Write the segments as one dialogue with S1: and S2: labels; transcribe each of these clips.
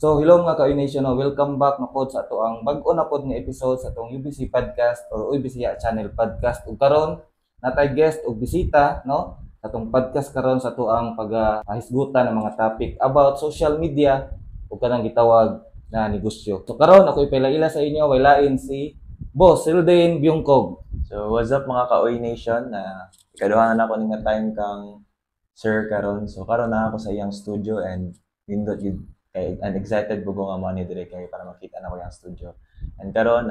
S1: So hello mga ka-Nation, welcome back na pod sa ato ang bag-o na pod nga episode sa atong UBC podcast or UBC Channel podcast. Ug karon natay guest ug bisita no sa atong podcast karon sa ato ang paghisgutan ng mga topic about social media ug kanang gitawag na negosyo. So karon ako ipaila-ila sa inyo walain si Boss Silden Byungkog.
S2: So what's up mga ka-Oy Nation? Ikaduha na ako ning time kang sir karon. So karon na ako sa iyang studio and nindot yun kay excited bugo nga money dire kay para makita na ko yung studio. And karon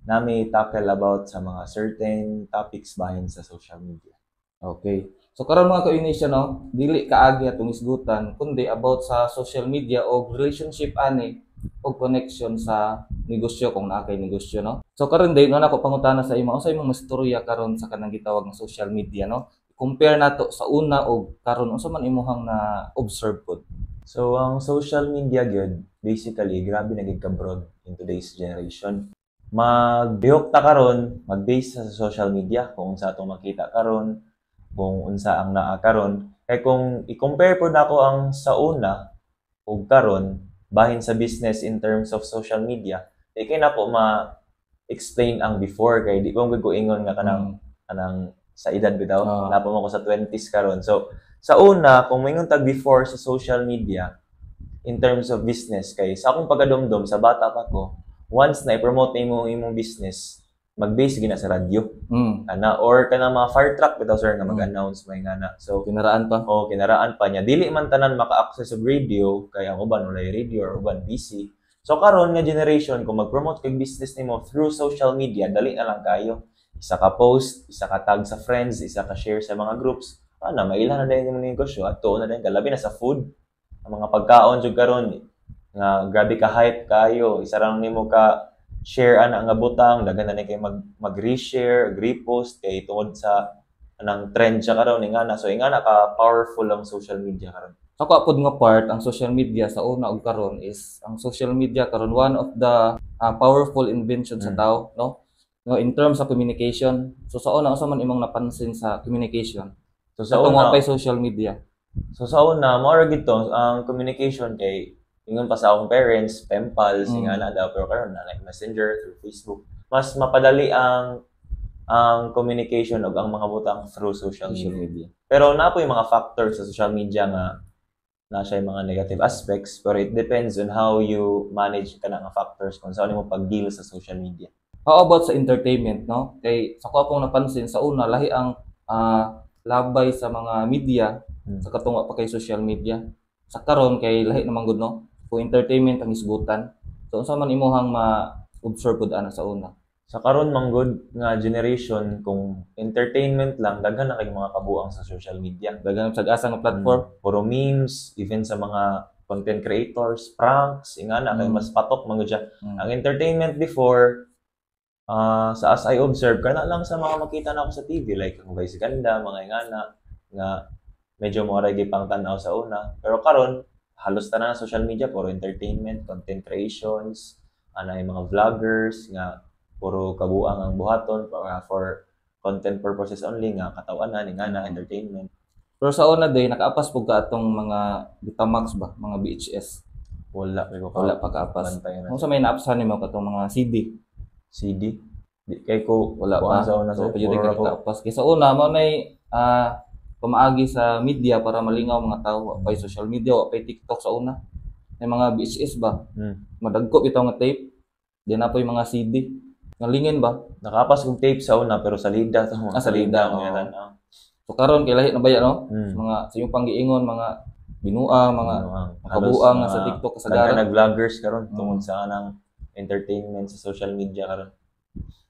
S2: nami tackle about sa mga certain topics bahin sa social media.
S1: Okay. So karon mga ka-Nation no, dili kaagi atong isgutan kundi about sa social media o relationship ani o connection sa negosyo kung naa kay negosyo no. So karon din no nako pangutana sa imo unsa imong mastorya karon sa kanang gitawag nga social media no. Compare nato sa una og karon unsa man imuhang na observe pod.
S2: So ang social media gyud basically grabe na gid ka broad in today's generation. Magbihok ta karon, mag-base sa social media kung unsa atong makita karon, kung unsa ang naa karon. Kay kung i-compare po nako ang sa una ug karon bahin sa business in terms of social media, di kay na po ma-explain ang before kay di ko ingon nga kanang sa edad bitaw. Napo mo ko sa 20s karon. So sa una, kung mingon tag before sa social media, in terms of business, kay sa akong pagkadumdum, sa bata pa ko, once na i-promote na imong business, mag-base gina sa radyo. Or kanang mga fire truck, bitaw sir, nga mag-announce, may nga na. So,
S1: kinaraan pa?
S2: Oo, kinaraan pa niya. Dili man tanan maka-access sa radio, kaya ang uban walay radio or uban PC. So, karon nga generation, kung mag-promote kay business nimo through social media, dali na lang kayo. Isa ka post, isa ka tag sa friends, isa ka share sa mga groups, mailan na din yung negosyo at tuon na din kalabi na sa food ang mga pagkaon jud karon nga grabe ka hype kayo isa ra nimo ka share ana nga butang dagan na kay mag-reshare repost kay tungod sa anang trend siya karon nga na so ingana ka powerful ang social media karon.
S1: Ako pod nga part ang social media sa una ug karon is ang social media karon one of the powerful invention sa tao no in terms of communication. So sa una unsa man imong napansin sa communication? So sa una pa social media.
S2: So sa una mo ra gito ang communication kay ingon pa sa akong parents, pen pals, ingana daw pero karon na like Messenger through Facebook. Mas mapadali ang communication ug ang mga butang through social media. Pero na po yung mga factors sa social media nga na siya yung mga negative aspects pero it depends on how you manage kana nga factors kung saan mo pag-deal sa social media.
S1: How about sa entertainment no? Kay sa ko akong napansin sa una lahi ang labay sa mga media sa katunga pa kay social media. Sa karon kay lahi naman gud no. Kung entertainment ang isgutan. So unsa man imuhang ma-observe pud ana sa una?
S2: Sa karon man gud nga generation kung entertainment lang daghan na kay mga kabuang sa social media.
S1: Daghan sa asa nga platform,
S2: puro memes, even sa mga content creators, pranks, ingana kay mas patok man gud siya. Ang entertainment before sa as I observe, kana lang sa mga makita na ako sa TV, like ang Vice Ganda, mga ingana, nga medyo mo ray pang tanaw sa una. Pero karon halos tanan na social media, puro entertainment, content creations, yung mga vloggers, nga puro kabuang ang buhaton for content purposes only, nga katawanan, ingana, entertainment.
S1: Pero sa una day, nakaapas po ka atong mga Betamax ba, mga VHS?
S2: Wala
S1: pa kaapas. Kung sa may naapsahan nimo katong mga CD,
S2: kay ko
S1: wala pa sa una so pwede ka kapas kay sa una mo nay pamaagi sa media para malingaw mga tao pa social media o pa TikTok sa una may mga VHS ba madagko bitaw nga tape di na po yung mga CD ngalingin ba
S2: nakapas kong tape sa una pero salida to
S1: salida so karon kay lahi na baya no mga sa yung panggiingon mga binuang mga kabuang sa TikTok kasagaran
S2: nag-vloggers karon tungod sa anang entertainment sa social media karon.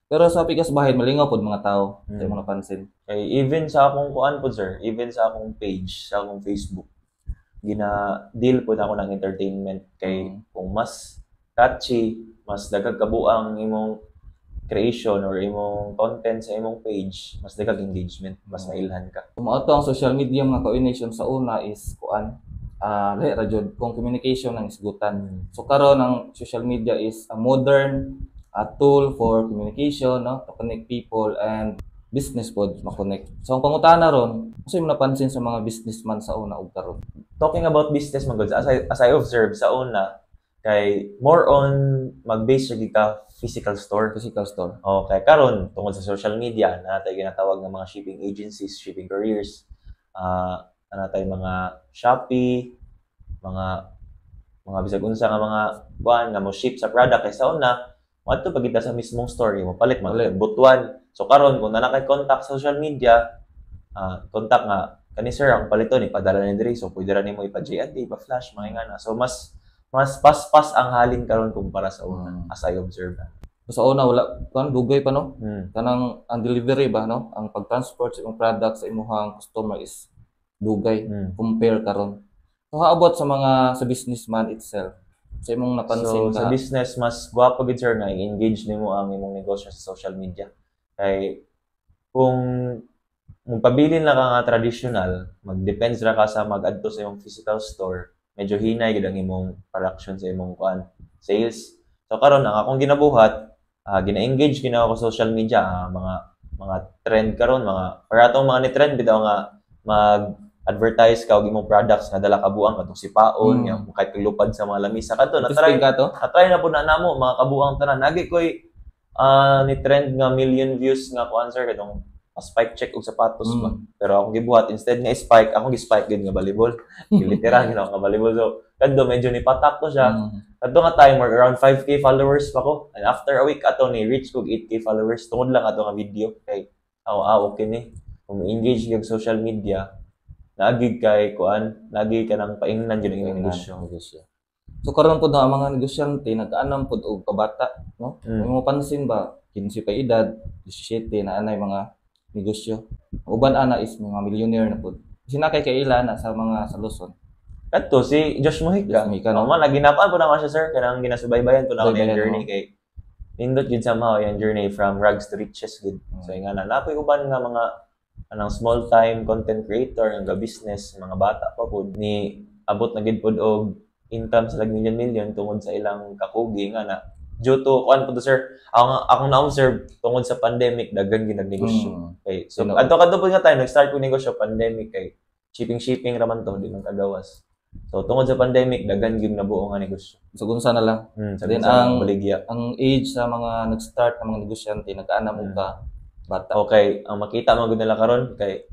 S1: Pero sa pikas bahay malingaw pod mga tao, sa mga napansin.
S2: Kay even sa akong kuan pod sir, even sa akong page, sa akong Facebook, gina-deal pod ako ng entertainment kay kung mas catchy, mas dagag kabuang imong creation or imong content sa imong page, mas dagag engagement, mas mailhan ka.
S1: Kung ato ang social media mga ka-Nation sa una is kuan lahi ra jud kung communication ng isgutan. So karon ang social media is a modern tool for communication no to connect people and business pod ma-connect. So ang pangutana ron, usa mo napansin sa mga businessman sa una ug karon?
S2: Talking about business man gud as I observe sa una, Kay more on mag-base sa ka physical store.
S1: Physical store.
S2: Okay, karon tungkol sa social media, natay ginatawag ng mga shipping agencies, shipping couriers, natay mga Shopee, mga bisag unsa nga mga kuan nga mo ship sa product kay sa una, adto pa kita sa mismong store mo palit butuan. So karon kung na kay contact sa social media, contact nga kani sir ang paliton ipadala ni diri, so pwede ra nimo ipa-JNT, ipa-flash mga ingana. So mas paspas ang halin karon kumpara sa una as I observe.
S1: Sa una wala kan dugay pa no. Kanang ang delivery ba no, ang pag-transport sa imong product sa imong customer is dugay compare karon. So haabot sa mga sa businessman itself. Sa imong napansin
S2: So sa business mas gwapo gid sir nga i-engage nimo ang imong negosyo sa social media. Kay kung magpabilin lang ka nga traditional, mag-depends ra ka sa mag-adto sa imong physical store, medyo hinay gid ang imong production sa imong sales. So karon ang akong ginabuhat, gina-engage gina ako sa social media, mga trend karon, para atong mga ni trend bitaw nga mag-advertise ka og imong products nga dala ka buang katong sipaon, nga kahit lupad sa mga lamisa kadto na-try na pud na namo mga kabuang tanan. Nagi koy ni trend nga million views nga ko answer katong spike check og sapatos ba. Pero akong gibuhat instead nga spike, akong gi-spike gid nga volleyball. Literal gina nga volleyball. So kadto medyo ni patak to siya. Kadto nga timer around 5k followers pa ko. And after a week ato ni reach kog 8k followers tungod lang ato nga video kay okay ni. Kung engage gyud social media, naagig kay lagi ka nang paingnan gyud ang negosyo.
S1: So karon pud ang mga negosyante nag-anam pud og kabata, no? Kung mo pansin ba 15 pa edad, 17 na anay mga negosyo. Uban ana is mga millionaire na pud. Sinakay kay ila na sa mga sa Luzon.
S2: Kadto si Josh Mojica. No man naginapaan po na siya sir kanang ginasubaybayan po na ang journey kay nindot gid somehow yung journey from rags to riches gid. So nga napoy uban nga mga anang small time content creator nga business mga bata pa pud ni abot na gid pud og income sa million tungod sa ilang kakugi nga na due to po to sir akong na-observe tungod sa pandemic daghan ginagnegosyo kay so adto po nga tayo nag-start ko negosyo pandemic kay shipping raman to di man kagawas. So tungod sa pandemic daghan gyud nabuo nga negosyo.
S1: So gunsa na lang. Then ang age sa mga nag-start na mga negosyante nag-anam og bata.
S2: Okay, ang makita mo gud nila karon kay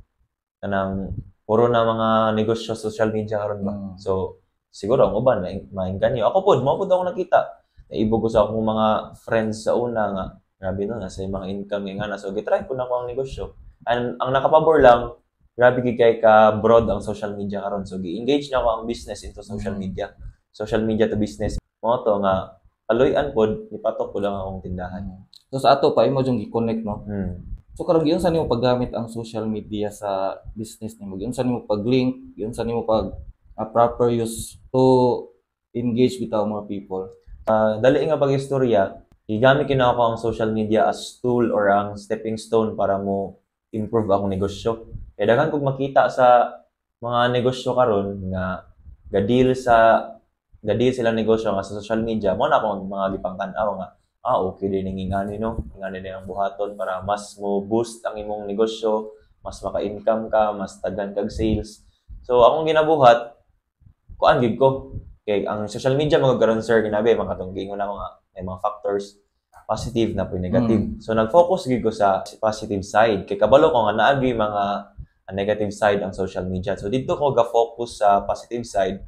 S2: kanang puro na mga negosyo social media karon ba. So siguro ang uban maingganyo. Ako pud mo pud ako nakita. Naibog ko sa akong mga friends sa una nga grabe no nasa mga income nga na so gitry ko na ko ang negosyo. And ang nakapabor lang grabe gid kay ka broad ang social media karon so gi-engage na ako ang business into social media. Social media to business. Mo to nga aloy-an pod ipatok ko lang akong tindahan.
S1: So sa ato pa imo jung gi-connect no. So karon giun sa nimo paggamit ang social media sa business nimo? Giun sa nimo pag-link, giun sa nimo pag proper use to engage with more people?
S2: Dali nga pag-istorya, gigamit kina ako ang social media as tool or ang stepping stone para mo improve akong negosyo. Kaya daghan kog makita sa mga negosyo karon nga gadil sila negosyo nga sa social media mo na akong mga gipangtan-aw nga okay din ngingani no ngani din ang buhaton para mas mo boost ang imong negosyo, mas maka-income ka, mas daghan kag sales. So akong ginabuhat kuan gid ko kay ang social media mga karon sir ginabi makatong gingon ako nga may mga factors positive na po negative. So nag-focus gid ko sa positive side kay kabalo ko nga naagi mga negative side ang social media. So dito ko ga-focus sa positive side.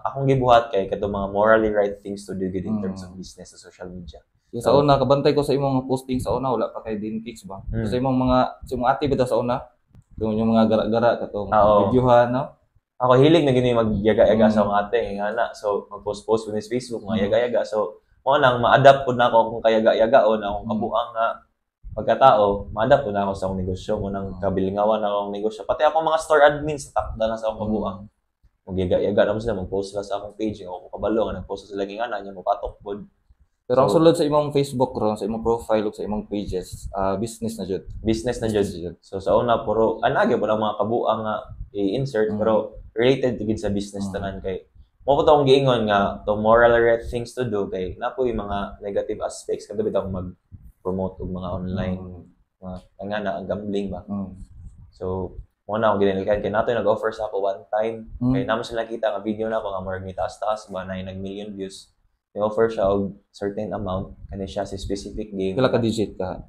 S2: Akong gibuhat kay kadto mga morally right things to do in terms of business sa social media.
S1: Sa una kabantay ko sa imong posting sa una wala pa kay Dinpix ba. Sa imong ati bitaw sa una yung mga gara-gara katong videohan no.
S2: Ako hilig na gini magyaga-yaga sa mga ate nga na. So mag-post sa Facebook mga yaga-yaga. So mo nang ma-adapt pud na ako kung kayaga-yagaon akong kabuang nga pagkatao, ma-adapt pud na ako sa akong negosyo, mo nang kabilingawan akong negosyo. Pati ako mga store admins takda na sa akong kabuang. Magyaga-yaga na mo sila, mag-post sila sa akong page, ako kabalo nga nag-post sila ging ana nya mo patok pud.
S1: Pero ang sulod sa imong Facebook ron, sa imong profile ug sa imong pages, business na jud.
S2: Business na jud. So sa una puro anage po lang mga kabuang nga i-insert pero related to sa business tanan kay mo po tong giingon nga to moral right things to do kay napoy mga negative aspects kada bitaw mag-promote og mga online mga na ang gambling ba. So mo na akong ginilikan kay nato nag-offer sa ako one time kay namo sila nakita nga video na ako nga murag ni taas-taas ba na nag million views. i-offer siya og certain amount kani siya sa specific game.
S1: Pila ka digit ka?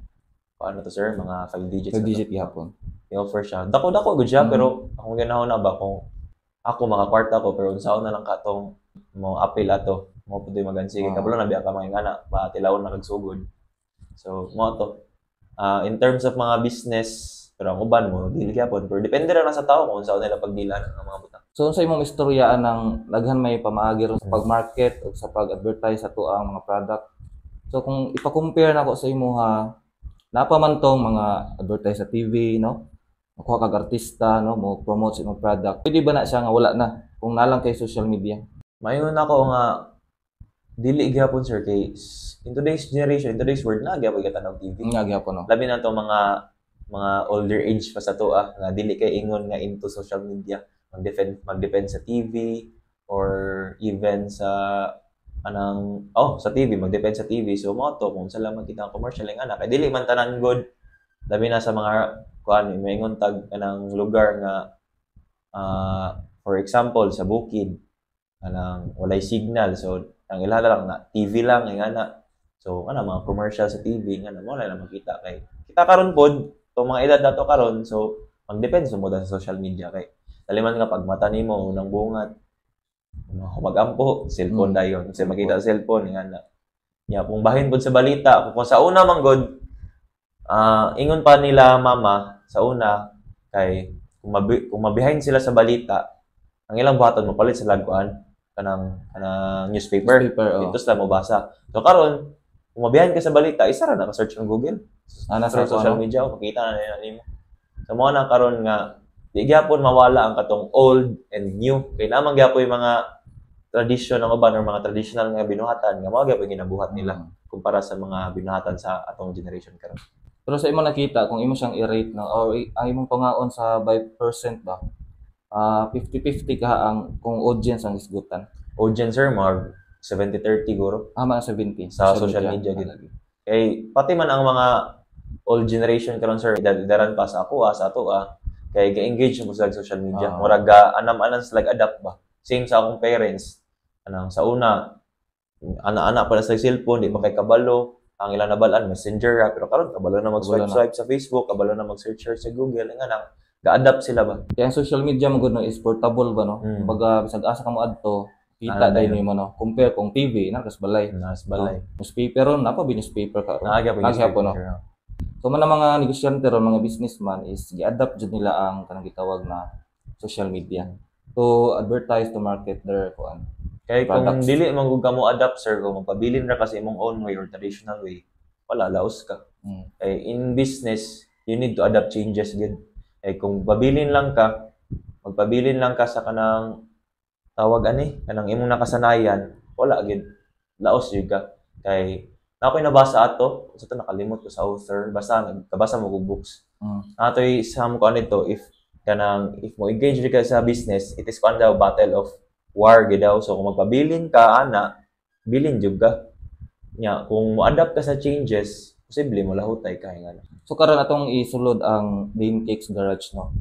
S2: Paano to sir? Mga 5 digits.
S1: 5
S2: na to.
S1: digit gihapon.
S2: I-offer siya. Dako-dako gud siya
S1: Mm.
S2: pero akong ganaw na ba kung ako makakwarta ko pero unsaon na lang katong mo appeal ato mo pud magansige kabalo na biya ka mga ana matilawon na kagsugod. So mo to. In terms of mga business pero ang uban mo dili gyapon pero depende ra na sa tao kung unsaon nila pagdilan ang mga butang.
S1: So sa imong istoryaan ng daghan may pamaagi ron sa pag-market o sa pag-advertise ato ang mga product. So kung ipa-compare nako sa imuha, napa man tong mga advertise sa TV, no? Makuha kag artista, no, mo promote sa imong product. Pwede ba na siya nga wala na kung nalang kay social media?
S2: Mayon ako nga dili gyapon sir kay in today's generation, in today's world na gyapon katanaw TV.
S1: Nga gyapon no.
S2: Labi na to mga older age pa sa to nga dili kay ingon nga into social media mag-depend sa TV or even sa sa TV mag-depend sa TV so mo to kung sala man kita commercial ang ana kay dili man tanan good labi na sa mga kuan maingon tag kanang lugar nga for example sa bukid kanang walay signal so ang ilaha lang na TV lang ang ana so ana mga commercial sa TV nga na mo na makita kay kita karon pod tong mga edad nato karon so mag-depend sa moda sa social media kay taliman nga pag mata nimo unang bungat mag-ampo cellphone dayon kasi makita sa cellphone nga na ya kung bahin pod sa balita kung sa una man god ingon pa nila mama sa una kay kung mabihind sila sa balita ang ilang buhaton mo palit sa lagkuan kanang newspaper dito sila mo basa so karon kung mabihind ka sa balita isa ra na ka search ng Google
S1: Sa
S2: social media makita na nimo so mo na karon nga di gyapon mawala ang katong old and new kay namang gyapon yung mga tradisyon ng uban or mga traditional nga binuhatan nga mao gyapon ginabuhat nila kumpara sa mga binuhatan sa atong generation karon.
S1: Pero sa imo nakita kung imo siyang i-rate no or imong pangaon sa by percent ba? 50-50 ka ang kung audience ang isgutan.
S2: Audience sir mag 70-30 guro
S1: Mga 70
S2: sa social media gid. Kay pati man ang mga old generation karon sir daran pa sa ako sa ato kay ga-engage mo sa social media. Murag anam-anan sila adapt ba. Same sa akong parents. Anang sa una ana-ana pa na sa cellphone, di pa kay kabalo. Ang ilang nabalaan messenger pero karon kabalo na mag-swipe sa Facebook, kabalo na mag-search sa Google nga nang ga-adapt sila ba.
S1: Kaya ang social media mo gud no is portable ba no. Kumbaga bisag asa ka mo adto, kita dai nimo no. Compare kung TV na kas balay.
S2: Nas balay.
S1: Newspaper ron napa newspaper ka.
S2: Naagya pa
S1: no. So man mga negosyante ron mga businessman is gi-adapt jud nila ang kanang gitawag na social media to advertise to market their kuan.
S2: Kaya kung dili man gud kamo adapt sir kung magpabilin ra kasi imong own way or traditional way, wala laos ka. Kay in business, you need to adapt changes gid. Kay kung magpabilin lang ka sa kanang tawag kanang imong nakasanayan, wala gid. Laos jud ka. Kay ako'y nabasa ato, sa nakalimot ko sa author, nagkabasa mo og books. Ato'y isang ko nito if mo engage ka sa business, it is daw battle of war gid daw. So kung magpabilin ka bilin jud ka. Nya kung mo adapt ka sa changes, posible mo lahutay ka nga.
S1: So karon atong isulod ang Dane Cakes Garage no.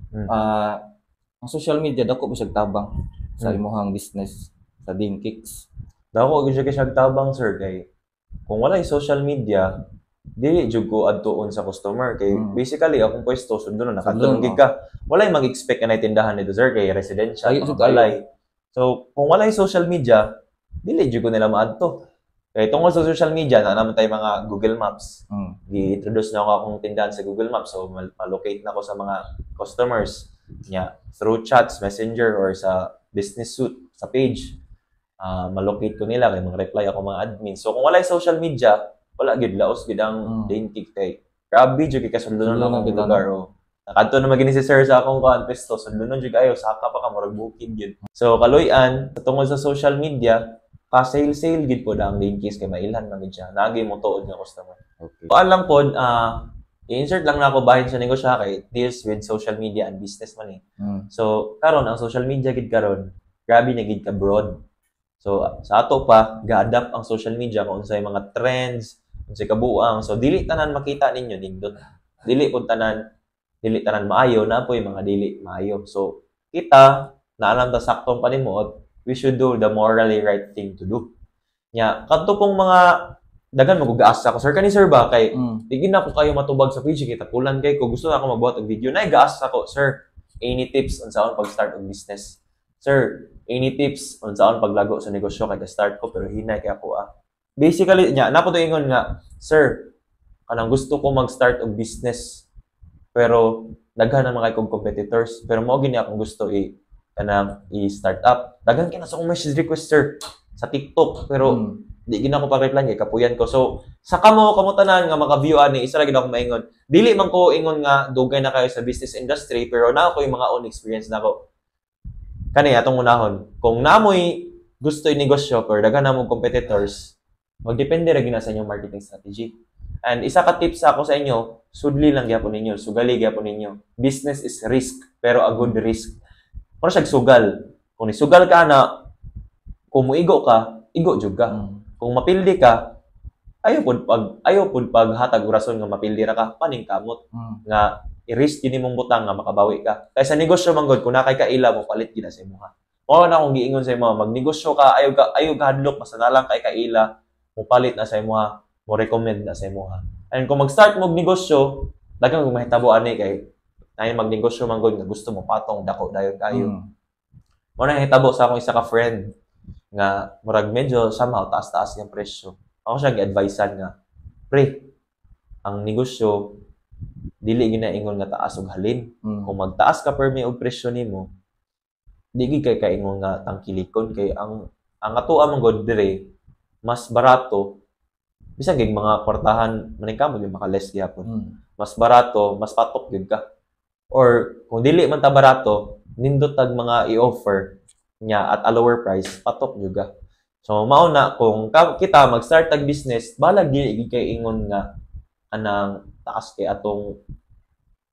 S1: Ang social media dako bisag tabang sa imong business sa Dane Cakes.
S2: Dako gyud siya tabang sir kay kung wala social media, dili jud ko adtuon sa customer kay basically akong pwesto sundon na nakadulong gid ka. Walay mag-expect na tindahan nito sir kay residential balay. So kung wala social media, dili jud ko nila maadto. Kay tungkol sa social media na naman tayo mga Google Maps. Gi-introduce na ako akong tindahan sa Google Maps so ma-locate na ako sa mga customers niya through chats, messenger or sa business suite sa page. Ma-locate ko nila kay mag-reply ako mga admin. So kung wala social media, wala gid laos gid ang Dane Cakes kay grabe jud kay kasundunon lang ang lugar nakadto na magini si sir sa akong pesto sundunon jud ayo saka pa ka murag bukid gid. So kaloy-an tungod sa social media ka-sale gid po ang Dane Cakes kay mailhan man gid siya. Naagi mo tuod nga customer. Okay. Paalam pod i-insert lang na ako bahin sa negosyo kay deals with social media and business man So karon ang social media gid karon grabe na gid ka broad. So sa ato pa ga-adapt ang social media kung unsay mga trends, unsay kabuang. So dili tanan makita ninyo nindot. Dili tanan maayo na po yung mga dili maayo. So kita naalam ta saktong panimuot, we should do the morally right thing to do. Nya kadto pong mga dagan mag-gaas ako, sir kani sir ba kay digin na ko kayo matubag sa page kita pulan kay ko gusto na ako magbuhat og video na gaas ako, sir. Any tips unsaon pag-start og business? Sir, any tips unsaon paglago sa negosyo kay start ko pero hinay kay ako Basically nya napo to ingon nga, sir, kanang gusto ko mag-start og business pero daghan na mga kong competitors pero mo gini akong gusto kanang i-start up. Daghan kay na sa message request sir sa TikTok pero di gina ko pa-reply kay kapuyan ko. So, sa kamo tanan nga maka-view ani isa ra gid ako maingon. Dili man ko ingon nga dugay na kayo sa business industry pero na ako yung mga own experience nako. Kani atong unahon, kung namoy gusto i-negosyo pero daghan na mo competitors, magdepende ra gina sa inyong marketing strategy. And isa ka tips ako sa inyo, sudli lang gyapon ninyo, sugali gyapon ninyo. Business is risk pero a good risk. Mura siya sugal. Kung nisugal ka na, kung muigo ka, igo jud ka. Kung mapildi ka, ayaw pud paghatag orason nga mapildi ra ka, paning kamot. Nga i-risk gini mong butang nga makabawi ka. Kaya sa negosyo man gud, kung nakay kaila mo palit gid sa imuha. Mao na akong giingon sa imo, magnegosyo ka, ayaw ka hadlok basta na lang kay kaila, mo palit na sa imuha, mo recommend na sa imuha. And kung mag-start mo og negosyo, daghang mahitabo ani kay nay magnegosyo man gud nga gusto mo patong dako dayon kayo. Mo na hitabo sa akong isa ka friend nga murag medyo somehow taas-taas yung presyo. Ako siya gi-advisean nga, pre, ang negosyo dili ginaingon nga taas og halin. Kung magtaas ka permi og presyo nimo, di gid kay kaingon nga tangkilikon kay ang atoa man gud dire mas barato. Bisan gid mga kwartahan maning kamo gyud maka-less gyapon. Mas barato, mas patok gyud ka. Or kung dili man ta barato, nindot tag mga i-offer niya at a lower price, patok juga. So, mauna, kung kita mag-start tag business, balag dili kay ingon nga anang taas kay atong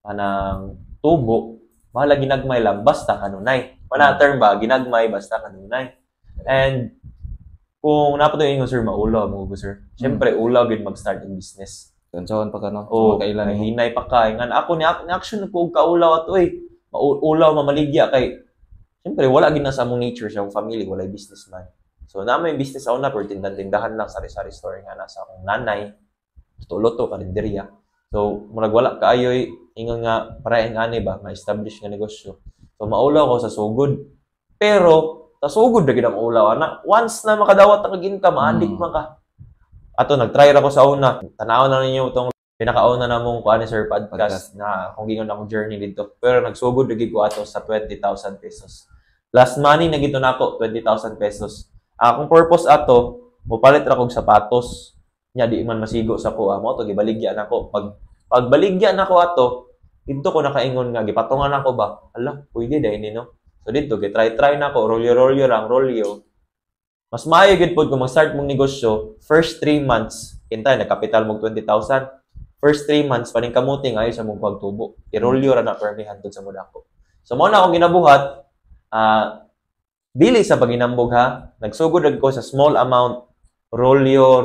S2: anang tubo, balag ginagmay lang, basta kanunay. Wala term ba, ginagmay, basta kanunay. And, kung napato ingon, sir, maulaw mo, sir. Siyempre, ulaw gid mag-start ang business.
S1: Kansawan pa ka, no?
S2: Oo, hinay pa ka. Nga, ako ni action ko kaulaw ato ulaw mamaligya kay siyempre, wala gina sa among nature siya, family, wala businessman. So, na may business ako na, pero tindahan lang, sari-sari store nga nasa akong nanay, luto-luto, karinderya. So, murag wala kaayoy, ingon nga, parayan nga ni ba, ma-establish nga negosyo. So, maulaw ko sa sugod. Pero, sa sugod na ginang ulaw, na, once na makadawat ang income, ma-addict man ka. Ato, nag-try ako sa una. Tanaw na ninyo itong pinakauna na mong kuha ni Sir Podcast na kung gingon akong journey dito. Pero nagsugod lagi ko ato sa 20,000 pesos. Last money na gito nako 20,000 pesos. Akong purpose ato, mupalit ra kog sapatos. Nya di man masigo sa kuha mo to gibaligya nako. Pag baligya nako ato, dito ko nakaingon nga gipatungan ako ba. Ala, pwede dai ni no. So dito try nako, rolyo. Mas maayo gid pod kung mag-start mong negosyo, first 3 months, kintay nagkapital mong 20,000. First 3 months, paning kamuting ayo sa mong pagtubo. I-rolyo ra na permihan dun sa mudako. So, mao na akong ginabuhat. Dili sa paginambog ha. Nagsugod ko sa small amount. Rolyo,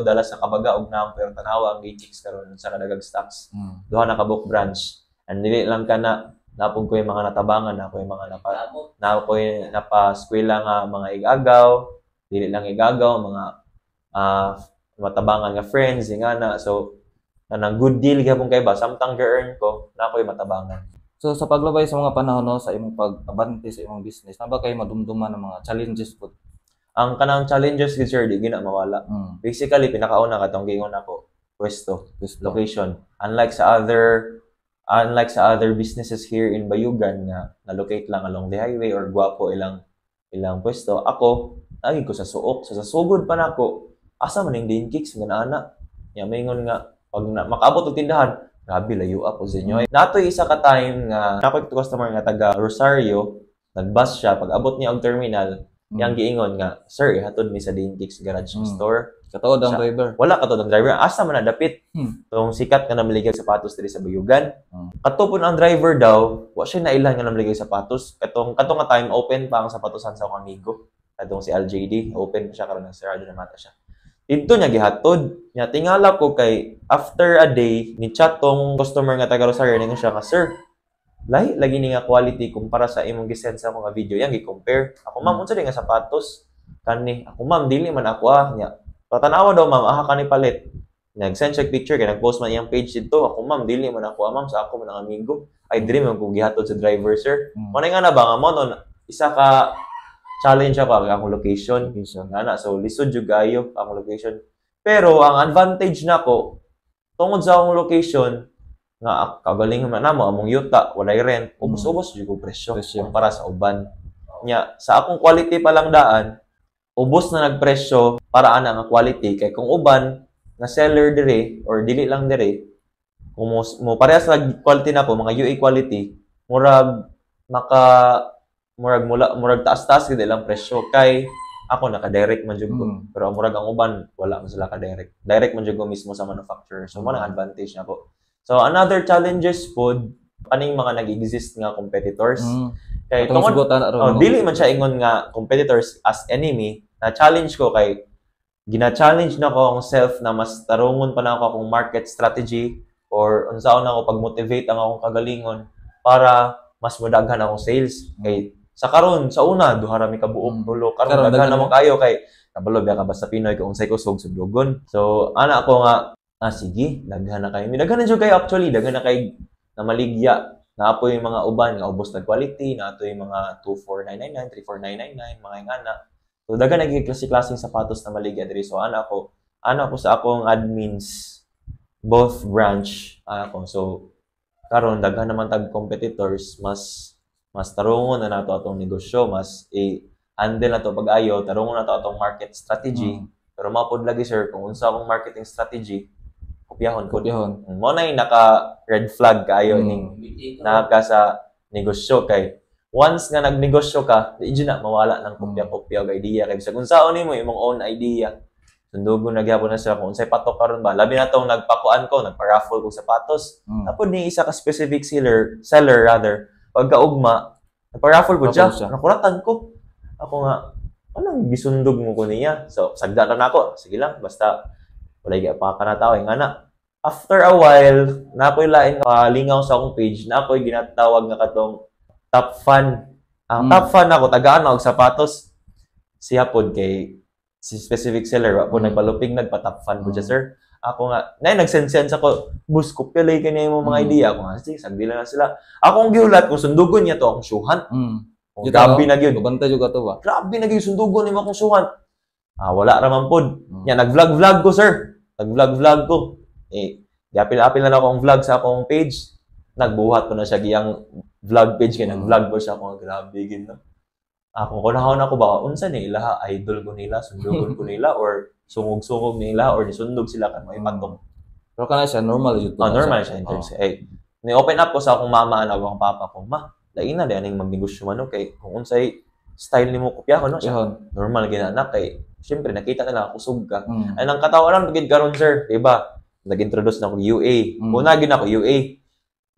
S2: dala sa kabaga og naam. Pero tanawa ang gay-chicks karon sa kadagag stocks. Duha na kabuk branch. And dili lang ka na, napong ko yung mga natabangan, ako yung mga napaskwela nga mga igagaw. Dili lang igagaw, mga matabangan nga friends, nga na. So, nang good deal gyapon kay ba samtang gi-earn ko na ako'y matabangan.
S1: So sa paglabay sa mga panahon no, sa imong pag-abante sa imong business, na ba kayo madumduman ng mga challenges po?
S2: Ang kanang challenges gid sir di gina mawala. Basically pinakauna katong gingon ako, pwesto, location. Unlike sa other businesses here in Bayugan nga na-locate lang along the highway or guwapo ilang pwesto, ako lagi ko sa suok, sa sugod pa nako. Asa man ning din kicks nga ana. Ya maingon nga pag makaabot og tindahan, grabe layo ako sa inyo. Natoy isa ka time nga nakoy customer nga taga Rosario, nagbus siya pag abot niya og terminal, yang giingon nga, "Sir, ihatod mi sa Dinkix Garage Store."
S1: Katuod ang driver.
S2: Wala katuod ang driver. Asa man nadapit. Tong sikat nga namaligay sapatos diri sa Bayugan. Katupon ang driver daw, wa siya nailan nga namaligay sapatos. Katong nga time open pa ang sapatosan sa akong amigo. Katong si LJD, open pa siya karon sarado na mata siya. Dito niya gihatod. Nya tingala ko kay after a day ni chat tong customer nga taga Rosario ningon siya nga, "Sir, lagi ni nga quality kumpara sa imong gisend sa mga video yang gi-compare." Ako, "Ma'am, unsa di nga sapatos?" kani ako ma'am dili man ako nya patanawa daw ma'am aha kani palit nag-send siya picture kay nag-post man iyang page dito ako ma'am dili man ako ma'am sa ako man ang amigo ay dili man ko gihatod sa driver sir mo nga na ba nga mo no isa ka challenge ako ang akong location nga na so lisod jud gayo akong location pero ang advantage nako tungod sa akong location nga kagaling man namo among yuta walay rent ubos-ubos jud ko presyo para sa uban nya sa akong quality pa lang daan ubos na nagpresyo para ana nga quality kay kung uban nga seller dire or dili lang dire kung mo parehas sa quality na po mga UA quality murag murag taas-taas gid lang presyo kay ako naka-direct man jud ko pero murag ang uban wala man sila ka-direct man jud ko mismo sa manufacturer so mo nang advantage na po so another challenges food kaning mga nag-exist nga competitors kay tungod dili man siya ingon nga competitors as enemy na challenge ko kay gina-challenge na ko ang self na mas tarungon pa na ako akong market strategy or unsaon na ako pag-motivate ang akong kagalingon para mas modaghan akong sales kay sa karon sa una duha ra mi ka buok tulo karon daghan na mo kayo kay kabalo biya ka basta Pinoy kung unsay kusog sudlogon so ana ako nga sige daghan na kayo daghan na jud kayo actually daghan na kay na maligya naapo yung mga uban nga ubos na quality naato yung mga 24999 34999 mga ingana so daghan na gyud klase-klaseng sapatos na maligya diri so ana ko sa akong admins both branch ako so karon daghan naman tag competitors mas tarungon na nato atong negosyo mas handle na to pag-ayo tarungon na to atong market strategy pero mapod lagi sir kung unsa akong marketing strategy kopyahon mo na naka red flag kayo ning naka sa negosyo kay once nga nagnegosyo ka di na mawala ng kopya-kopya og idea kay bisag unsaon nimo imong own idea sundugon na gyapon na sila kung unsay patok karon ba labi na tong nagpakuan ko nagpa-raffle ko sapatos tapos ni isa ka specific seller rather pagkaugma nagpa-raffle ko siya nakuratan ko ako nga anong bisundog mo ko niya so sagda na ako sige lang basta walay pa ka na tao nga na after a while na ako'y lain lingaw sa akong page na ako'y ginatawag nga katong top fan ang top fan ako tagaan og sapatos siya pod kay si specific seller wa po nagpalupig nagpa-top fan po siya sir ako nga nag-sense ako bus ko pilay kani mo mga idea ako nga sige sagdi lang na sila akong giulat kung sundugon niya to akong suhan grabe na gyud
S1: bantay jud ka to ba
S2: grabe na gyud sundugon nimo akong suhan wala ra man pod nya nag-vlog ko sir nag-vlog ko apil na ako ang vlog sa akong page nagbuhat ko na siya giyang vlog page kay nag-vlog ko siya ako grabe gid no ako kunahon ako ba unsa ni ila idol ko nila sundugon ko nila or sungog-sungog nila or nisundog sila kan may patok
S1: pero kana siya normal jud
S2: normal siya in terms ni open up ko sa akong mama and akong papa ko lain na dianing magnegosyo man kay kung unsay style nimo kopyahon no siya normal ginanak kay syempre nakita nila kusog ka ang katawanan gid karon sir diba nag-introduce na ako UA una gid ako UA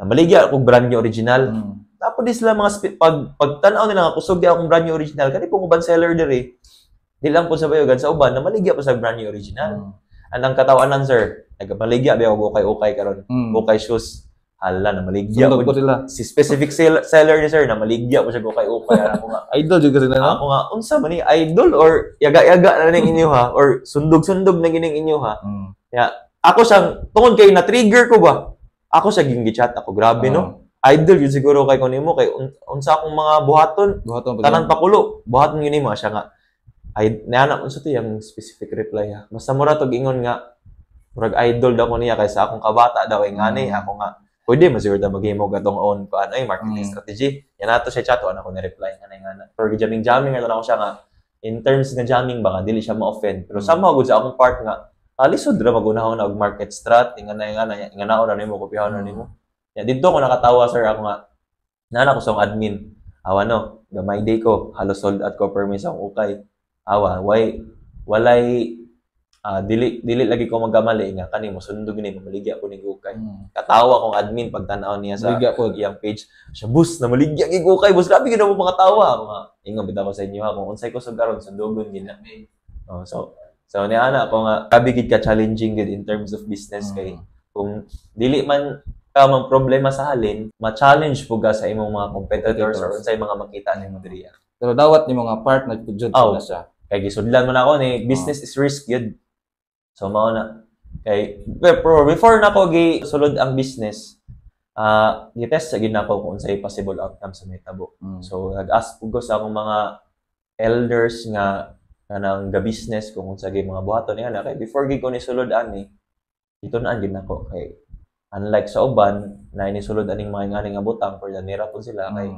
S2: maligya ako brand new original tapos di sila mga pagtanaw nila nga kusog di akong brand new original kani pong uban seller diri di lang po sa bayogan sa uban na maligya po sa brand new original anang katawanan sir nagmaligya ba ako okay karon okay shoes hala na maligya po
S1: sila
S2: si specific seller ni sir na maligya po siya okay ako nga
S1: idol jud kasi na
S2: ako nga unsa man ni idol or yaga-yaga na ning inyo ha or sundog-sundog na gining inyo ha ako siyang tungod kay na trigger ko ba ako siya ginggi-chat ako grabe no idol yun siguro kay ko nimo kay unsa akong mga buhaton tanan pakulo buhaton yun nimo siya nga ay naana unsa to yung specific reply ha basta mura to gingon nga murag idol daw ko niya kaysa akong kabata daw ngani ako nga pwede masiguro ta maghimo gatong own ko marketing strategy yan ato siya chat ako ni reply nga for jamming nga ako siya nga in terms nga jamming baka dili siya ma-offend pero somehow gud sa akong part nga lisod ra magunahon na og market strat ingana na nimo kopyahon na nimo dito ko nakatawa sir ako nga nana ko sa admin no gamay day ko halos sold out ko permis akong ukay walay dili lagi ko magkamali nga kanimo sundog ni maligya ko ning ukay katawa kong admin pagtan-aw niya sa iyang page siya bus na maligya gig ukay bus grabe gid mo mga tawa ako nga ingon bitaw ko sa inyo ha kung unsay ko sugaron sundugon gid na so ni ana ako nga grabe gid ka challenging gid in terms of business kay kung dili man ka mang problema sa halin ma-challenge po ka sa imong mga competitors or unsay mga makita nimo diriya
S1: pero dawat nimo nga partner jud na siya
S2: Kay gisudlan man ako ni business is risk yun. So mao na. Kay pero before na ko gisulod ang business, gitest sa gid nako kung unsay possible outcome sa mahitabo. So nag-ask ko sa akong mga elders nga kanang ga-business kung unsa gyud mga buhaton niya kay before gid ko ni sulod ani dito na gid nako kay unlike sa uban na inisulod aning mga nganing nga butang for nira po sila kay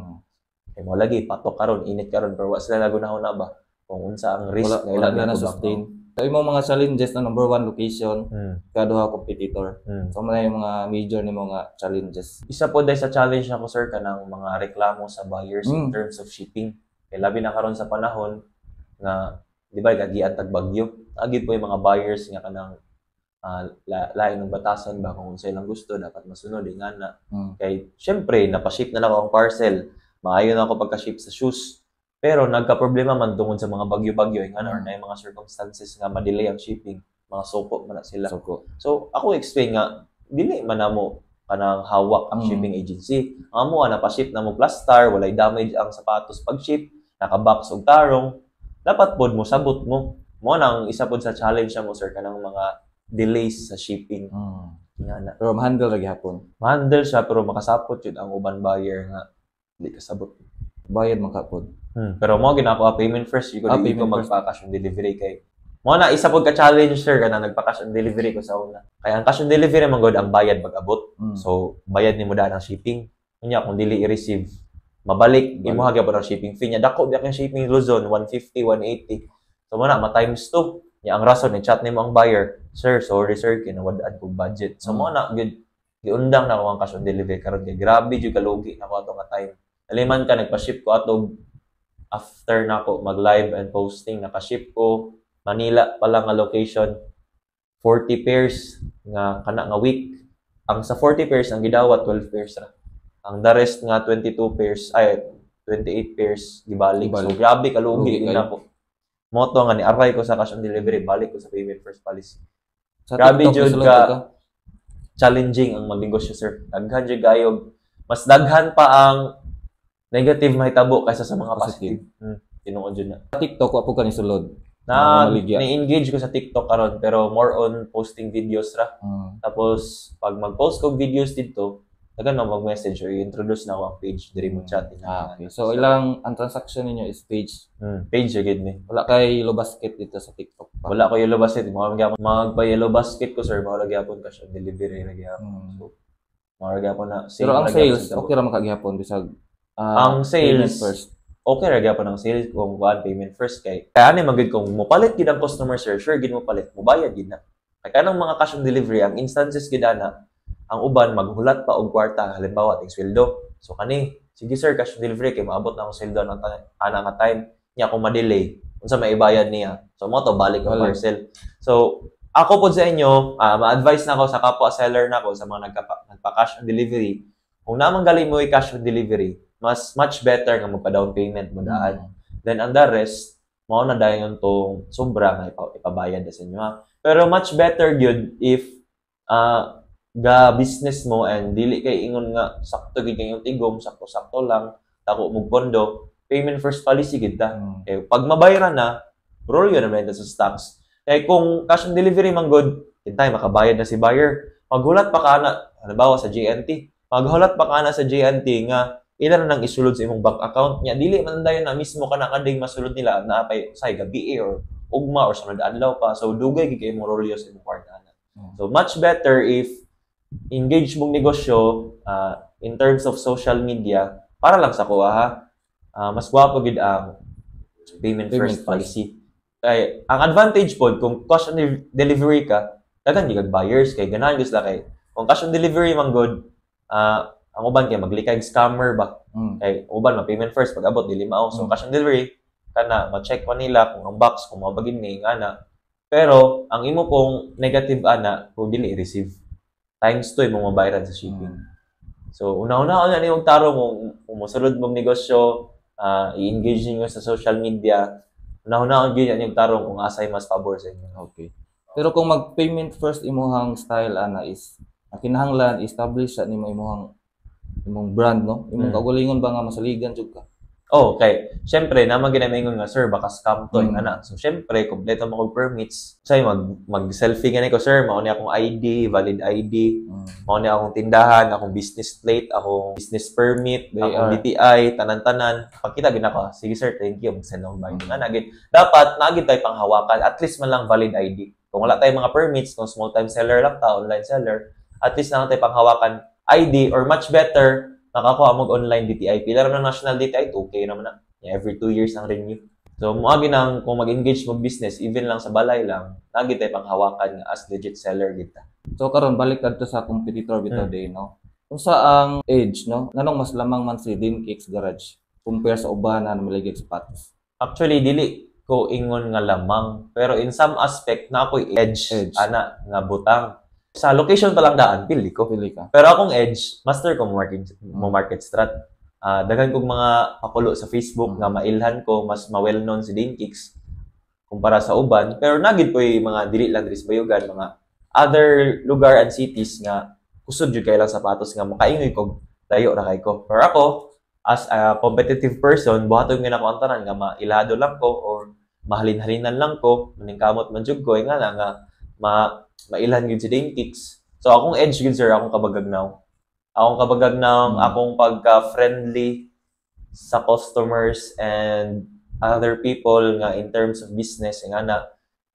S2: mo lagi patok karon init karon pero wa sila lagunahon na ba kung unsa ang risk nga ilang
S1: na sustain. So imong mga challenges na number 1 location, kaduha competitor. So man yung mga major ni mga challenges.
S2: Isa po dahil sa challenge nako sir kanang mga reklamo sa buyers in terms of shipping. Kay labi na karon sa panahon nga di ba gagian tag bagyo. Agid po yung mga buyers nga kanang lain ng batasan ba kung unsa ilang gusto dapat masunod ingana. Kay syempre napaship na ako ang parcel. Maayo na ako pagka-ship sa shoes. Pero nagka-problema man tungod sa mga bagyo-bagyo ingana or na yung mga circumstances nga ma-delay ang shipping, mga soko man na sila. So ako explain nga dili man namo kanang hawak ang shipping agency. Amo napaship na mo plastar, walay damage ang sapatos pag ship, naka-box og tarong. Dapat pod mo sabot mo. Mo nang isa pod sa challenge mo sir kanang mga delays sa shipping. Ingana.
S1: Pero ma-handle ra gyapon.
S2: Ma-handle siya pero makasapot yun ang uban buyer nga di kasabot.
S1: Bayad man kapod.
S2: Pero mo ginako payment first, you could magpa-cash on delivery kay mo na isa pod ka challenge sir kana nagpa-cash on delivery ko sa una. Kaya ang cash on delivery man god ang bayad pag abot. So bayad nimo daan ang shipping. Unya kung dili i-receive, mabalik imo hagya pa ang shipping fee nya dako biya kang shipping Luzon 150 180. So mo na times 2. Nya ang rason ni chat nimo ang buyer, sir sorry sir kinawad-an ko budget. So mo na good giundang na ko ang cash on delivery karon kay grabe jud kalugi na ko ato nga time. Aliman ka nagpa-ship ko atog after na ko mag-live and posting naka-ship ko Manila pa lang nga location 40 pairs nga kana nga week. Ang sa 40 pairs ang gidawat 12 pairs ra. Ang the rest nga 22 pairs ay 28 pairs gibalik. So grabe kalugi na ko. Moto nga ni aray ko sa cash on delivery balik ko sa payment first policy. Grabe jud ka challenging ang magnegosyo sir. Daghan jud gayog. Mas daghan pa ang negative mahitabo kaysa sa mga positive. Tinuod jud na.
S1: TikTok wa po ka ni sulod.
S2: Ni-engage ko sa TikTok karon pero more on posting videos ra. Tapos pag mag-post ko videos dito, dagan na mag-message or i-introduce na ako ang page diri mo chat.
S1: Okay. So ilang ang transaction ninyo is page.
S2: Page agad ni.
S1: Wala kay yellow basket dito sa TikTok pa.
S2: Wala ko yellow basket. Magpa-yellow basket ko sir, mao gyapon cash on delivery ra gyapon. So mao gyapon na.
S1: Pero ang sales okay ra makagyapon bisag
S2: ang sales first. Okay ra gyapon ang sales kung kuan payment first kay ani magid kung mopalit gid ang customer sir, sure gid mo palit, mobayad gid na. Kay kanang mga cash on delivery ang instances gid ana ang uban maghulat pa og kwarta halimbawa ting sweldo. So kani sige sir cash on delivery kay maabot na ang sweldo ng ana nga time niya kung ma-delay unsa may ibayad niya. So mo to balik ang parcel. So ako pod sa inyo ma-advise na ako sa kapwa seller nako sa mga nagpa-cash on delivery kung namang gali mo i-cash on delivery much better nga magpa-down payment mo daan. Then ang the rest, mao na dayon tong sobra nga ipabayad sa inyo ha. Pero much better gyud if ga business mo and dili kay ingon nga sakto gid kayong tigom, sakto-sakto lang, tako mo pondo, payment first policy gid ta. Kay pag mabayaran na, roll yun naman sa stocks. Kay kung cash on delivery man good, hintay makabayad na si buyer. Maghulat pa kana, halimbawa sa JNT, maghulat pa kana sa JNT nga ila na nang isulod sa imong bank account niya dili man dayon na mismo kana kading masulod nila na pay say gabi or ugma or sunod adlaw pa so dugay gid kay mo rolyo sa imong kwarta. So much better if engage mong negosyo in terms of social media para lang sa kuha ha. Mas gwapo gid ang payment first policy. Kay ang advantage pod kung cash on delivery ka daghan gid buyers kay ganahan gyud kay kung cash on delivery man good ang uban kay maglikay scammer ba kay uban ma payment first pag abot dili mao so cash on delivery kana ma-check pa nila kung ang box kung mao bagin ni ana pero ang imo pong negative ana kung dili i-receive times 2 mo mabayaran sa shipping. So una-una ani yung taro mo musulod mong negosyo i-engage niyo sa social media una-una gyud yung tarong kung asay mas pabor sa inyo.
S1: Okay. Pero kung mag-payment first imuhang style ana is kinahanglan establish sa nimo imong brand no imong kagulingon ba nga masaligan jud ka
S2: Okay. Syempre, naman ginamiingon nga, sir, baka scam to,
S1: Mm.
S2: ana. So, syempre, kompleto mo kong permits. Say, mag-selfie ganito ko, sir. Mauni akong ID, valid ID. Mauni akong tindahan, akong business plate, akong business permit,
S1: They
S2: akong
S1: are.
S2: DTI, tanan-tanan. Pagkita, ginako, sige, sir, thank you. Mag-send akong bayad. Nga, nagit. Dapat, nagit tayo panghawakan. At least man lang valid ID. Kung wala tayong mga permits, kung small-time seller lang ta, online seller, at least na lang tayo panghawakan ID, or much better, nakakuha mo online DTI. Pila naman ng national DTI, 2K naman na. Every 2 years ang renew. So, mga ginang, kung mag-engage mo business, even lang sa balay lang, nagit tayo panghawakan as legit seller kita.
S1: So karon balik kadto sa competitor bitaw day, no. Unsa ang age, no? Nganong mas lamang man si Dinkix Garage compare sa uban na maligid sapatos?
S2: Actually, dili ko ingon nga lamang. Pero in some aspect, na ako'y edge. Ana, nga butang. Sa location pa lang daan, pili ko.
S1: Pili ka.
S2: Pero akong edge, master ko mo market strat. Daghan kong mga pakulo sa Facebook nga mailhan ko, mas ma-well-known si Dinkix kumpara sa uban. Pero nagid ko yung mga dili lang diri sa Bayugan, mga other lugar and cities nga kusod jud kay lang sapatos nga makaingoy ko, layo ra kay ko. Pero ako, as a competitive person, buhaton nga ako ang tanan nga mailado lang ko or mahalin-halinan lang ko, maningkamot man jud ko, nga mailhan gyud si Dinkix. So akong edge gyud, sir, akong kabagagnaw. Akong pagka-friendly sa customers and other people nga in terms of business, nga na.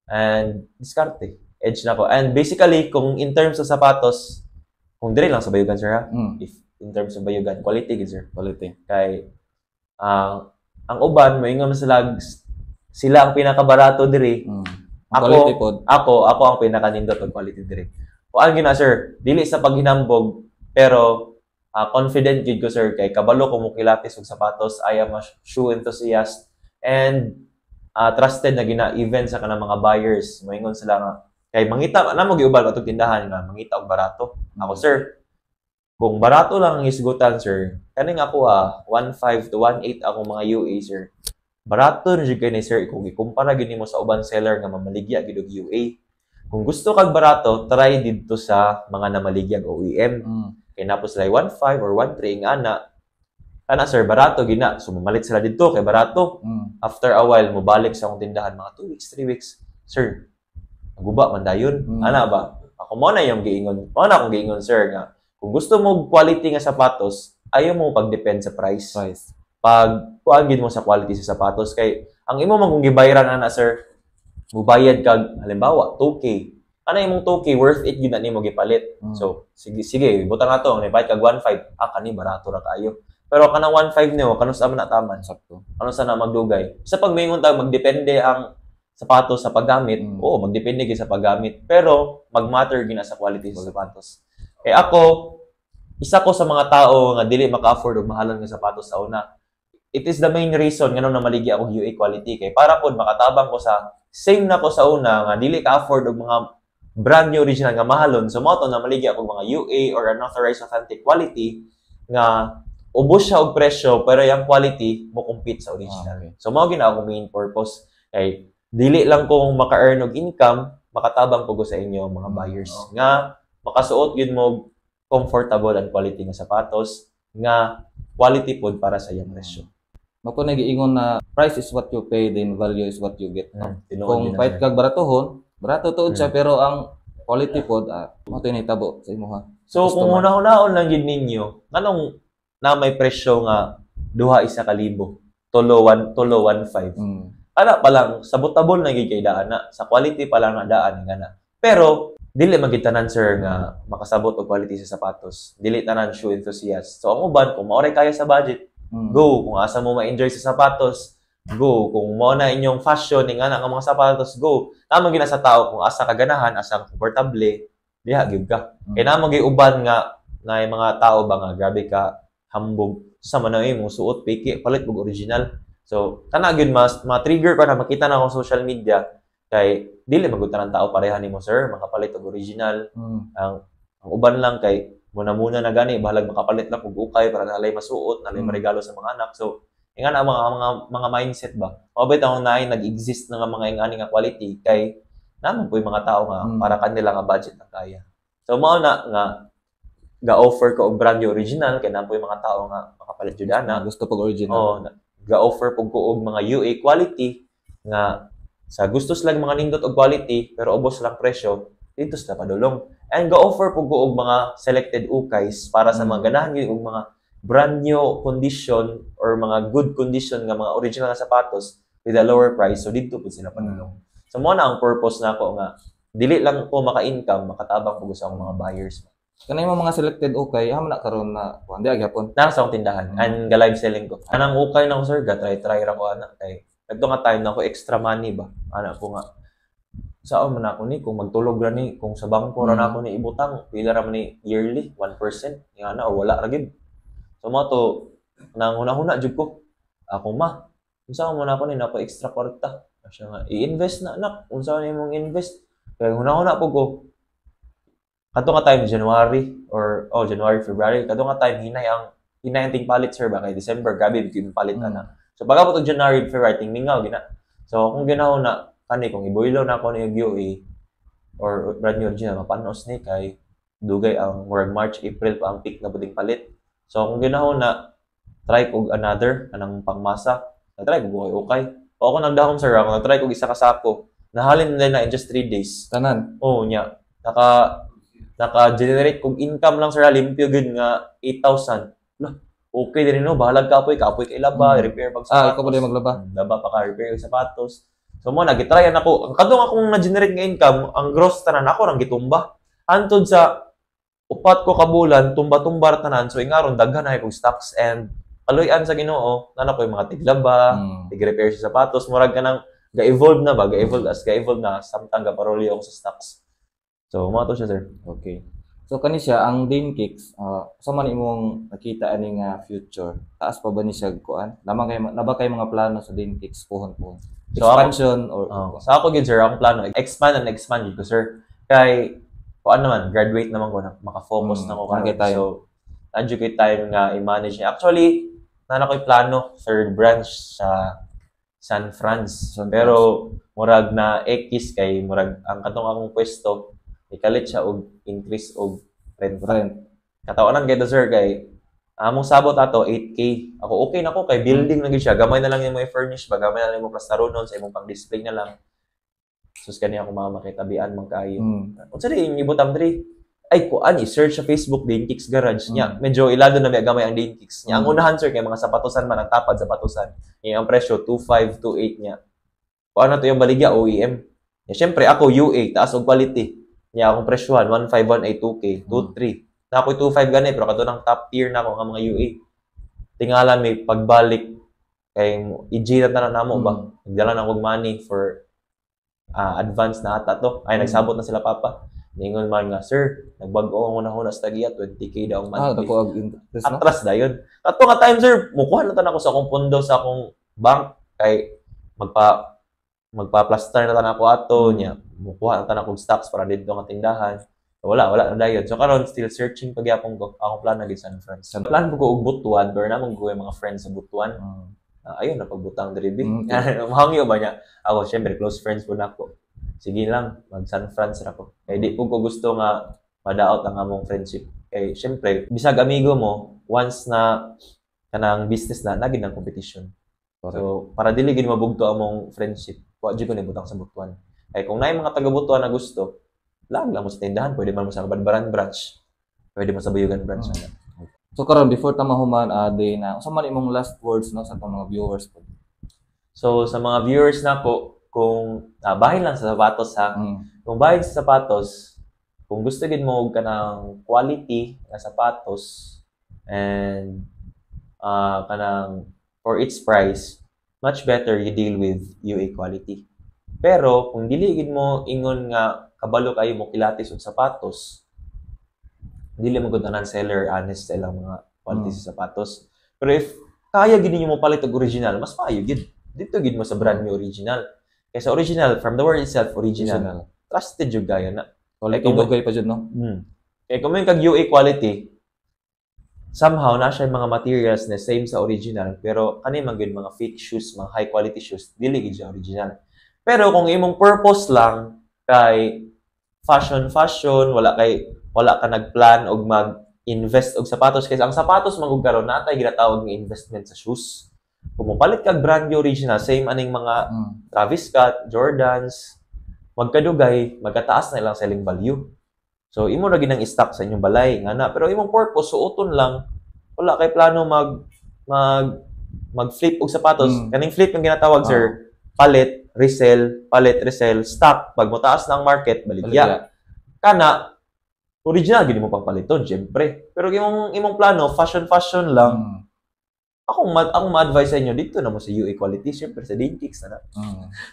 S2: And diskarte. Edge na ko. And basically, kung in terms of sapatos, kung dire lang sa Bayugan, sir, ha? If in terms of Bayugan, quality, sir.
S1: Quality.
S2: Kay, ang uban, maingon sila ang pinakabarato dire.
S1: Quality pod.
S2: Ako ang pinakanindot og quality dire. Kuan gina, sir, dili sa paghinambog, pero confident gid ko, sir, kay kabalo ko mo kilatis og sapatos. I am a shoe enthusiast and trusted na gina even sa kanang mga buyers. Moingon sila nga kay mangita na mo giubal atong tindahan nga mangita og barato. Ako, sir, kung barato lang ang isgutan, sir, kaning ako 1.5 to 1.8 akong mga UA, sir. Barato na jud kay ni, sir, kung ikumpara gid nimo sa uban seller nga mamaligya gid og UA. Kung gusto kag barato, try didto sa mga namaligyag OEM. Kay napos sila 1.5 or 1.3 nga ana, sir, barato gina. So mamalit sila didto kay barato. After a while mo balik sa akong tindahan mga 2 weeks, 3 weeks. Sir, naguba man dayon. Ana ba? Ako mo na yung giingon. Mo na akong giingon, sir, nga kung gusto mo quality nga sapatos, ayaw mo pag-depend sa price. Pag kuan gid mo sa quality sa sapatos kay ang imo man kung gibayaran ana, sir, mubayad kag halimbawa 2K. Ano imong 2K worth it gyud na nimo gipalit. So sige, butang ato ang bayad kag 1.5. Kani barato ra kayo. Pero kanang 1.5 nimo kanus man na taman sakto. Ano sa na magdugay. Sa pagmingon ta magdepende ang sapatos sa paggamit. Oo, magdepende gyud sa paggamit. Pero magmatter gina sa quality sa sapatos. Kay ako, isa ko sa mga tao nga dili maka-afford og mahalan nga sapatos sa una. It is the main reason nga nung namaligi akong UA quality kay para pod makatabang ko sa same na ko sa una nga dili ka-afford og mga brand new original nga mahalon. So mo to namaligi ako mga UA or unauthorized authentic quality nga ubos siya og presyo pero yung quality mo compete sa original. So mao gina akong main purpose kay dili lang ko maka-earn og income, makatabang ko sa inyo mga buyers nga makasuot gyud mo comfortable and quality nga sapatos nga quality pod para sa iyang presyo.
S1: Mako na giingon na price is what you pay, then value is what you get. Kung pahit kag baratohon, barato tuod siya pero ang quality pod mo to nahitabo sa imo ha.
S2: So kung una-unaon lang gid ninyo, nganong na may presyo nga 2-1,000, tulo 1.5. Ana pa lang sabotable na gid kay daan na sa quality pa lang na daan nga na. Pero dili magitanan, sir, nga makasabot og quality sa sapatos. Dili tanan shoe enthusiast. So ang uban kung maoray kaya sa budget, go. Kung asa mo ma-enjoy sa sapatos, go. Kung mo na inyong fashion ning ana nga mga sapatos, go. Tama gina sa tao kung asa ka ganahan, asa komportable, diha gyud ka. Kay namo gyud uban nga na mga tao ba nga grabe ka hambog sa manay mo suot piki palit og original. So kana gyud ma-trigger ka na makita na ako social media kay dili magutan ang tao pareha nimo, sir, makapalit og original. Ang uban lang kay muna na gani bahalag makapalit lang og ukay para nalay masuot, nalay maregalo sa mga anak. So inga na mga mindset ba. Mabait ang naay nag-exist na nga mga ingani nga quality kay namo po mga tao nga para kanila nga budget na kaya. So mao na nga ga-offer ko og brand new original kay namo po mga tao nga makapalit jud ana.
S1: Gusto pag original.
S2: Oh, ga-offer pug ko og mga UA quality nga sa gustos lang mga nindot og quality pero ubos lang presyo dito sa padulong. And ga-offer pug ko og mga selected ukays para sa mga ganahan gyud og mga brand new condition or mga good condition nga mga original nga sapatos with a lower price. So dito po sila padulong. So mo na ang purpose nako nga dili lang ko maka-income, makatabang po sa akong mga buyers.
S1: Kanay mo mga selected okay, hamo na karon na kuan di agyapon.
S2: Nasa akong tindahan and ga-live selling ko. Anang ukay na ko sir, ga-try ra ko ana kay adto nga time na ko extra money ba. Ana ko nga saan man ako ni kung magtulog ra ni kung sa bangko ra na ako ni ibutang pila ra man ni yearly 1% nga na or wala ra gid. So mo to nang una-una jud ko. Ako ma, unsa man ako ni nako extra kwarta. Siya nga i-invest na anak, unsa man imong invest. Kaya una-una po ko kadto nga time January or January February kadto nga time hinay ang ting palit sir ba kay December gabi bigyan palit na. So pagabot og January February ting mingaw gina. So kung ginaw na kani kung iboylo na ako ni UA or brand new original mapanos ni kay dugay ang murag March April pa ang peak na puding palit. So kung ginaw na try ko another anang pangmasa, try ko okay. O ako nagdahom sir ako try ko isa ka sako. Nahalin na in just 3 days.
S1: Tanan.
S2: Oh nya. Naka-generate kong income lang sir limpyo gud nga 8,000. Lah, okay din no, bahalag kapoy kay laba, repair pag sapatos.
S1: Ikaw pala yung maglaba.
S2: Laba pa ka repair yung sapatos. So mo nagitry ako. Kadto akong na-generate nga income, ang gross tanan ako rang gitumba. Antod sa upat ko ka bulan, tumba-tumba tanan. So ingaron daghan na kong stocks and aluyan sa Ginoo, nana ko yung mga tiglaba, tig-repair sa sapatos, murag ka nang ga-evolve na samtang gaparolyo ako sa stocks. So, mga to siya, sir.
S1: Okay. So kani siya ang Dane Kicks, sa man imong nakita ani nga future. Taas pa ba ni siya kuan? Naba kay mga plano sa Dane Kicks pohon.
S2: So,
S1: Expansion or
S2: sa ako gid sir, akong plano expand gid ko sir. Kay kuan naman, graduate naman ko na maka-focus na ko karon. So, educate time nga i-manage niya. Actually, nana ko'y plano third branch sa San Franz. Pero murag na X kay murag ang katong akong pwesto ikalit siya og increase og rent. Katawanan kay sir kay among sabot ato 8K. Ako okay na ko kay building na gid siya. Gamay na lang yung mga furnish ba, gamay na lang yung plastaronon sa imong pang-display na lang. Sus kani ako makitabian man kaayo. Unsa di yung ibutang diri? Ay kuan i-search sa Facebook Dane Kicks Garage niya. Medyo ilado na may gamay ang Dane Kicks niya. Ang unahan sir kay mga sapatosan man ang tapad sa sapatosan. Ang presyo 2.5 to 8 niya. Kuan na to yung baligya OEM. Syempre ako UA taas og quality. Niya akong presyohan 1.518 2K 2.3. Na ako'y 2.5 gani pero kadto nang top tier na ako nga mga UA. Tingalan may pagbalik kay i-G na namo ba. Nagdala na og money for advance na ata to. Ay nagsabot na sila papa. Ningon man nga, sir, nagbag-o ang una-una sa tagiya, 20K daw monthly.
S1: dako og interest no?
S2: Atras dayon. Ato nga time, sir, mukuha na ako sa akong pondo sa akong bank kay magpa-plaster na ako ato niya. Mukuha na akong stocks para dito nga tindahan. Wala na dayon. So karon still searching pagyapon ko akong plan na gid San Franz. Plan ko og Butuan, pero namon ko mga friends sa Butuan. Ayun na pagbutang diri bi. Mahangyo ba niya? Ako syempre close friends po nako. Sige lang, mag-San Franz ra ko. Kaya di po ko gusto nga madaot ang among friendship. Kaya syempre, bisag amigo mo, once na kanang business na, naging ng competition. So, para dili gid mabugto among friendship, wa jud ko nibutang sa Butuan. Kaya kung naay mga taga-Butuan na gusto, lang mo sa tindahan, pwede man mo sa Badbaran branch. Pwede mo sa Bayugan branch.
S1: So karon before ta mahuman day na, unsa man imong last words no sa mga viewers po?
S2: So, sa mga viewers na po, kung bahin lang sa sapatos ha. Kung bahin sa sapatos, kung gusto gid mo og kanang quality na sapatos and kanang for its price, much better you deal with UA quality. Pero kung dili gid mo ingon nga kabalo kayo mo kilatis og sapatos, dili mo gud tanan seller honest sa ilang mga quality sa sapatos. Pero if kaya gid niyo mo palit og original, mas maayo gid. Dito gid mo sa brand new original. Kaya sa original, from the word itself, original. Trusted yung gaya na.
S1: Quality dugay pa dyan, no?
S2: Kaya kung may kag-UA quality, somehow, na siya yung mga materials na same sa original, pero kani man gyud mga fake shoes, mga high quality shoes, dili gid siya original. Pero kung imong purpose lang kay fashion, wala ka nagplan og mag-invest og sapatos, kasi ang sapatos magug karon natay ginatawag nga investment sa shoes. Kung mupalit kag brand new original, same aning mga Travis Scott, Jordans, magkadugay, magkataas na ilang selling value. So, imo na ginang stock sa inyong balay, nga na. Pero imong purpose, suoton lang, wala kay plano mag-flip og sapatos. Kaning flip yung ginatawag, sir, palit, resell, stock. Pag mataas na ang market, baligya. Kana, original, gini mo pang paliton, syempre. Pero imong plano, fashion lang, akong ma-advise sa inyo, dito na mo sa UA quality, syempre sa Dintix na.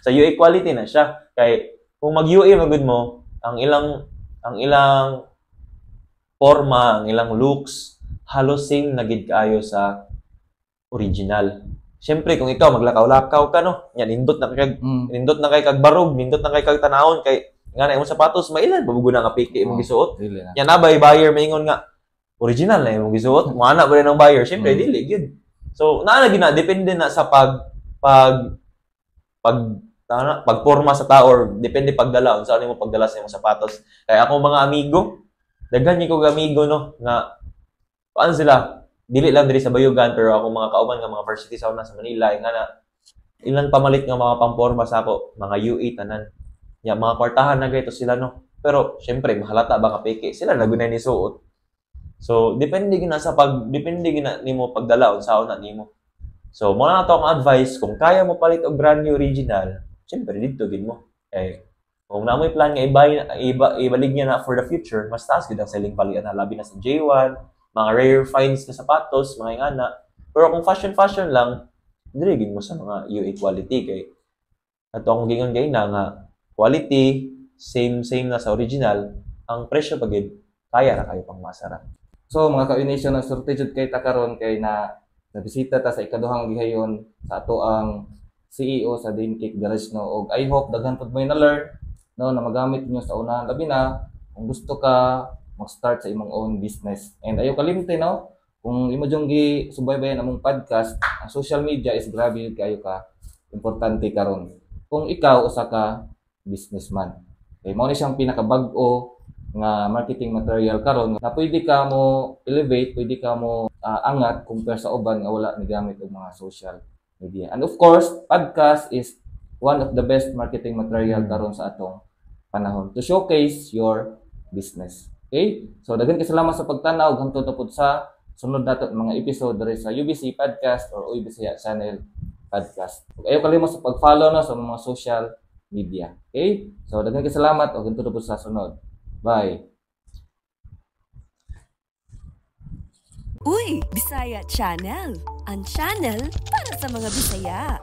S2: Sa UA quality na siya. Kay, kung mag-UA, magud mo, ang ilang forma, ang ilang looks, halos same na gid kaayo sa original. Syempre, kung ikaw maglakaw-lakaw ka, no? Yan, nindot na kay kag barog, nindot na kay kag tanahon, kay nga na imong sapatos, mailan, babuguna nga piki imong gisuot. Yan na ba, buyer, maingon nga, original na imong gisuot, muana ba rin ang buyer? Syempre, dili, yun. So, depende na sa pagporma sa tao, or depende pagdala, saan mo pagdala sa imong sapatos. Kaya akong mga amigo, daghan ni kong amigo, no, nga, paano sila, dili lang diri sa Bayugan, pero akong mga kauban nga mga varsity sa una sa Manila, nga na, ilang pamalit nga mga pamporma sa ako, mga UE, tanan. Ya, mga kwartahan na gayto sila, no. Pero, syempre, mahalata ba nga peke, sila nagunay ni suot. So, depende gina nimo pagdala unsaon na nimo. So, muna na to ang advice, kung kaya mo palit og brand new original, syempre dito gid mo. Kung na mo'y plan nga ibalik niya na for the future, mas taas gid ang selling value na, labi na sa J1, mga rare finds na sapatos, mga ingana. Pero kung fashion lang, dili gid mo sa mga UA quality kay ato akong gingon gay na nga quality same na sa original, ang presyo pagid kaya ra kayo pang masara.
S1: So mga ka-Unisyon, ang sorte jud kay ta karon kay nabisita ta sa ikaduhang gihayon sa ato ang CEO sa Dintix Garage, no. Og I hope daghan pud may na-learn, no, na magamit niyo sa unahan, labi na kung gusto ka mag-start sa imong own business. And ayo kalimti, no, kung imo jung gisubaybayan among podcast, ang social media is grabe kayo ka importante karon kung ikaw usa ka businessman. Kay mao ni siyang pinakabag-o nga marketing material karon na pwede ka mo elevate, pwede ka mo angat compare sa uban nga wala ni gamit og mga social media. And of course, podcast is one of the best marketing material karon sa atong panahon to showcase your business. Okay? So daghan kay salamat sa pagtanaw, hangtod na pud sa sunod nato mga episode diri sa UBC Podcast or Uy Bisaya Channel Podcast. Ayo kalimot sa pag-follow na sa mga social media. Okay? So daghan kay salamat og hangtod na pud sa sunod. Bye.
S3: Uy, Bisaya Channel. Ang channel para sa mga Bisaya.